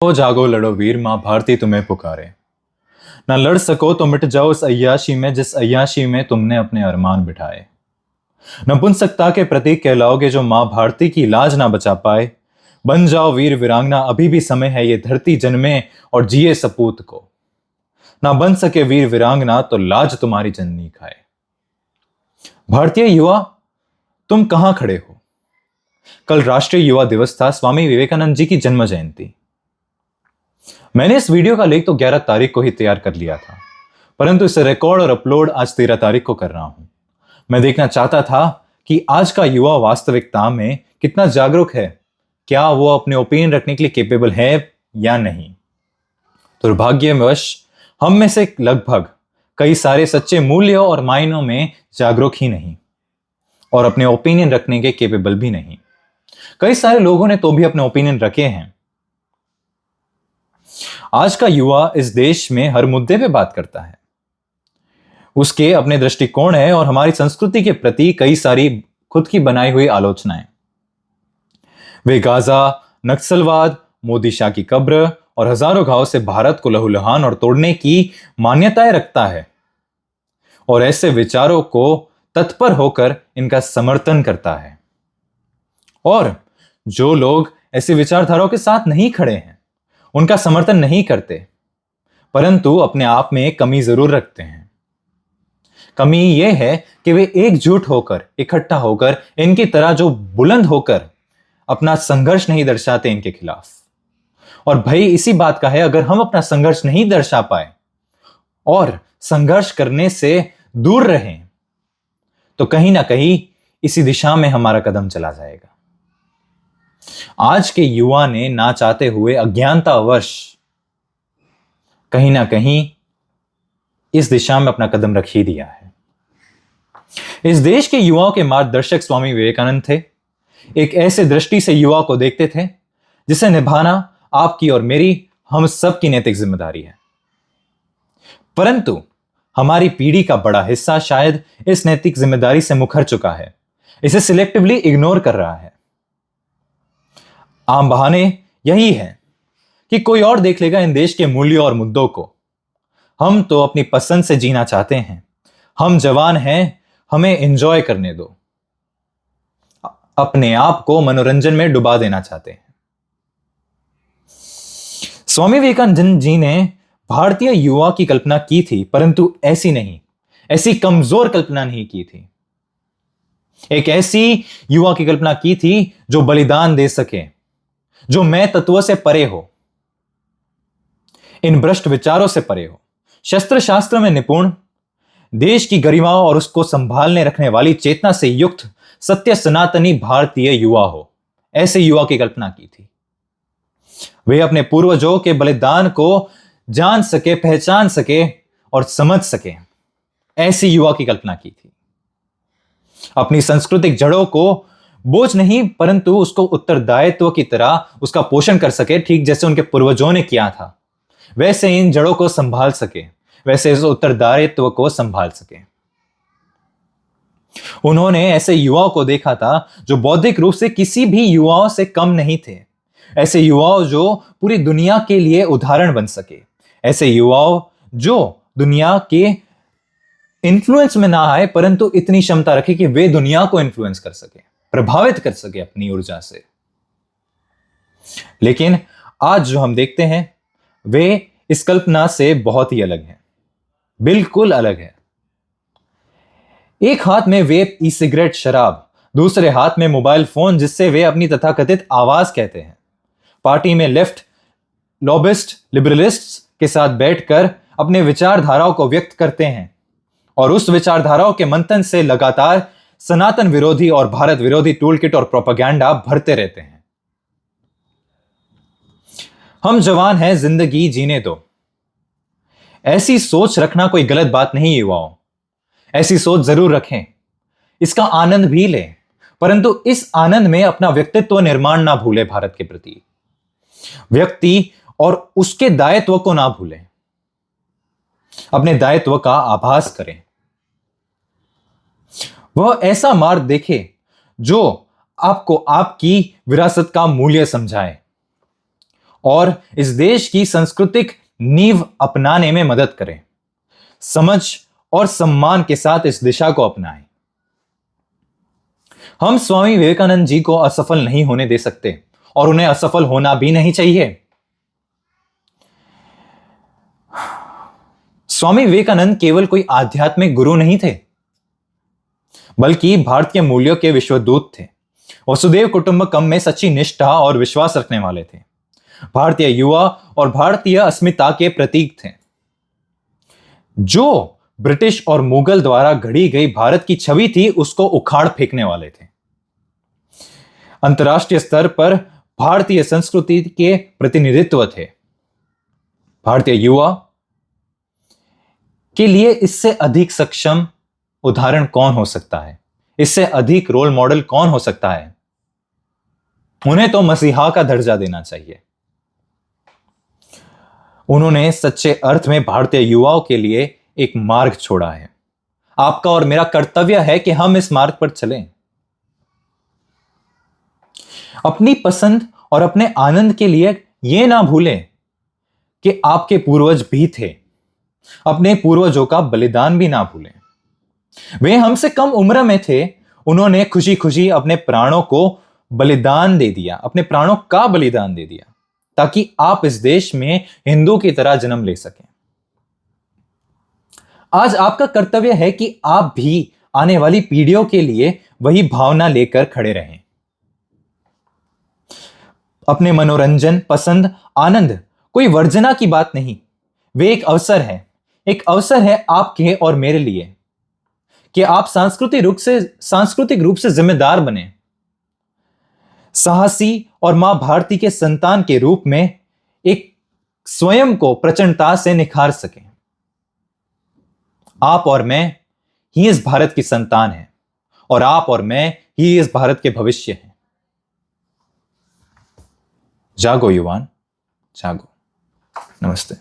हो जागो लड़ो वीर, माँ भारती तुम्हें पुकारे। ना लड़ सको तो मिट जाओ उस अय्याशी में जिस अय्याशी में तुमने अपने अरमान बिठाए। न पुंसकता के प्रतीक कहलाओगे जो माँ भारती की लाज ना बचा पाए। बन जाओ वीर वीरांगना, अभी भी समय है, ये धरती जन्मे और जिए सपूत को। ना बन सके वीर वीरांगना तो लाज तुम्हारी जननी खाए। भारतीय युवा, तुम कहां खड़े हो? कल राष्ट्रीय युवा दिवस था, स्वामी विवेकानंद जी की जन्म जयंती। मैंने इस वीडियो का लेख तो 11 तारीख को ही तैयार कर लिया था, परंतु इसे रिकॉर्ड और अपलोड आज 13 तारीख को कर रहा हूं। मैं देखना चाहता था कि आज का युवा वास्तविकता में कितना जागरूक है, क्या वो अपने ओपिनियन रखने के लिए केपेबल है या नहीं। दुर्भाग्यवश हम में से लगभग कई सारे सच्चे मूल्यों और मायनों में जागरूक ही नहीं और अपने ओपिनियन रखने के केपेबल भी नहीं। कई सारे लोगों ने तो भी अपने ओपिनियन रखे हैं। आज का युवा इस देश में हर मुद्दे पे बात करता है, उसके अपने दृष्टिकोण है और हमारी संस्कृति के प्रति कई सारी खुद की बनाई हुई आलोचनाएं। वे गाजा, नक्सलवाद, मोदी शाह की कब्र और हजारों घाव से भारत को लहूलुहान और तोड़ने की मान्यताएं रखता है और ऐसे विचारों को तत्पर होकर इनका समर्थन करता है। और जो लोग ऐसी विचारधाराओं के साथ नहीं खड़े हैं, उनका समर्थन नहीं करते, परंतु अपने आप में एक कमी जरूर रखते हैं। कमी यह है कि वे एकजुट होकर, इकट्ठा होकर, इनकी तरह जो बुलंद होकर अपना संघर्ष नहीं दर्शाते इनके खिलाफ। और भय इसी बात का है, अगर हम अपना संघर्ष नहीं दर्शा पाए और संघर्ष करने से दूर रहें तो कहीं ना कहीं इसी दिशा में हमारा कदम चला जाएगा। आज के युवा ने ना चाहते हुए अज्ञानतावश कहीं ना कहीं इस दिशा में अपना कदम रख ही दिया है। इस देश के युवाओं के मार्गदर्शक स्वामी विवेकानंद थे। एक ऐसे दृष्टि से युवा को देखते थे जिसे निभाना आपकी और मेरी, हम सब की नैतिक जिम्मेदारी है। परंतु हमारी पीढ़ी का बड़ा हिस्सा शायद इस नैतिक जिम्मेदारी से मुकर चुका है, इसे सिलेक्टिवली इग्नोर कर रहा है। आम बहाने यही है कि कोई और देख लेगा इन देश के मूल्यों और मुद्दों को। हम तो अपनी पसंद से जीना चाहते हैं, हम जवान हैं, हमें एंजॉय करने दो, अपने आप को मनोरंजन में डुबा देना चाहते हैं। स्वामी विवेकानंद जी ने भारतीय युवा की कल्पना की थी, परंतु ऐसी नहीं, ऐसी कमजोर कल्पना नहीं की थी। एक ऐसी युवा की कल्पना की थी जो बलिदान दे सके, जो मैं तत्व से परे हो, इन भ्रष्ट विचारों से परे हो, शस्त्र शास्त्र में निपुण, देश की गरिमा और उसको संभालने रखने वाली चेतना से युक्त सत्य सनातनी भारतीय युवा हो। ऐसे युवा की कल्पना की थी। वे अपने पूर्वजों के बलिदान को जान सके, पहचान सके और समझ सके, ऐसी युवा की कल्पना की थी। अपनी सांस्कृतिक जड़ों को बोझ नहीं, परंतु उसको उत्तरदायित्व की तरह उसका पोषण कर सके, ठीक जैसे उनके पूर्वजों ने किया था। वैसे इन जड़ों को संभाल सके, वैसे इस उत्तरदायित्व को संभाल सके। उन्होंने ऐसे युवाओं को देखा था जो बौद्धिक रूप से किसी भी युवाओं से कम नहीं थे, ऐसे युवाओं जो पूरी दुनिया के लिए उदाहरण बन सके, ऐसे युवाओं जो दुनिया के इन्फ्लुएंस में ना आए परंतु इतनी क्षमता रखे कि वे दुनिया को इन्फ्लुएंस कर सके, प्रभावित कर सके अपनी ऊर्जा से। लेकिन आज जो हम देखते हैं वे इस कल्पना से बहुत ही अलग हैं, बिल्कुल अलग है। एक हाथ में वेप, ई सिगरेट, शराब, दूसरे हाथ में मोबाइल फोन जिससे वे अपनी तथाकथित आवाज कहते हैं। पार्टी में लेफ्ट, लॉबिस्ट, लिबरलिस्ट्स के साथ बैठकर अपने विचारधाराओं को व्यक्त करते हैं और उस विचारधाराओं के मंथन से लगातार सनातन विरोधी और भारत विरोधी टूलकिट और प्रोपेगेंडा भरते रहते हैं। हम जवान हैं, जिंदगी जीने दो, ऐसी सोच रखना कोई गलत बात नहीं। युवाओं, ऐसी सोच जरूर रखें, इसका आनंद भी लें, परंतु इस आनंद में अपना व्यक्तित्व निर्माण ना भूलें। भारत के प्रति व्यक्ति और उसके दायित्व को ना भूलें, अपने दायित्व का आभास करें। वह ऐसा मार्ग देखे जो आपको आपकी विरासत का मूल्य समझाए और इस देश की सांस्कृतिक नींव अपनाने में मदद करें। समझ और सम्मान के साथ इस दिशा को अपनाएं। हम स्वामी विवेकानंद जी को असफल नहीं होने दे सकते और उन्हें असफल होना भी नहीं चाहिए। स्वामी विवेकानंद केवल कोई आध्यात्मिक गुरु नहीं थे, बल्कि भारत के मूल्यों के विश्वदूत थे। वसुदेव कुटुंबकम में सच्ची निष्ठा और विश्वास रखने वाले थे। भारतीय युवा और भारतीय अस्मिता के प्रतीक थे, जो ब्रिटिश और मुगल द्वारा गढ़ी गई भारत की छवि थी उसको उखाड़ फेंकने वाले थे। अंतर्राष्ट्रीय स्तर पर भारतीय संस्कृति के प्रतिनिधित्व थे। भारतीय युवा के लिए इससे अधिक सक्षम उदाहरण कौन हो सकता है? इससे अधिक रोल मॉडल कौन हो सकता है? उन्हें तो मसीहा का दर्जा देना चाहिए। उन्होंने सच्चे अर्थ में भारतीय युवाओं के लिए एक मार्ग छोड़ा है। आपका और मेरा कर्तव्य है कि हम इस मार्ग पर चलें। अपनी पसंद और अपने आनंद के लिए यह ना भूलें कि आपके पूर्वज भी थे। अपने पूर्वजों का बलिदान भी ना भूलें। वे हमसे कम उम्र में थे, उन्होंने खुशी खुशी अपने प्राणों को बलिदान दे दिया, अपने प्राणों का बलिदान दे दिया, ताकि आप इस देश में हिंदू की तरह जन्म ले सकें। आज आपका कर्तव्य है कि आप भी आने वाली पीढ़ियों के लिए वही भावना लेकर खड़े रहें। अपने मनोरंजन, पसंद, आनंद कोई वर्जना की बात नहीं, वे एक अवसर है। एक अवसर है आपके और मेरे लिए कि आप सांस्कृतिक रूप से जिम्मेदार बने, साहसी और मां भारती के संतान के रूप में एक स्वयं को प्रचंडता से निखार सकें। आप और मैं ही इस भारत की संतान हैं और आप और मैं ही इस भारत के भविष्य हैं। जागो युवान, जागो। नमस्ते।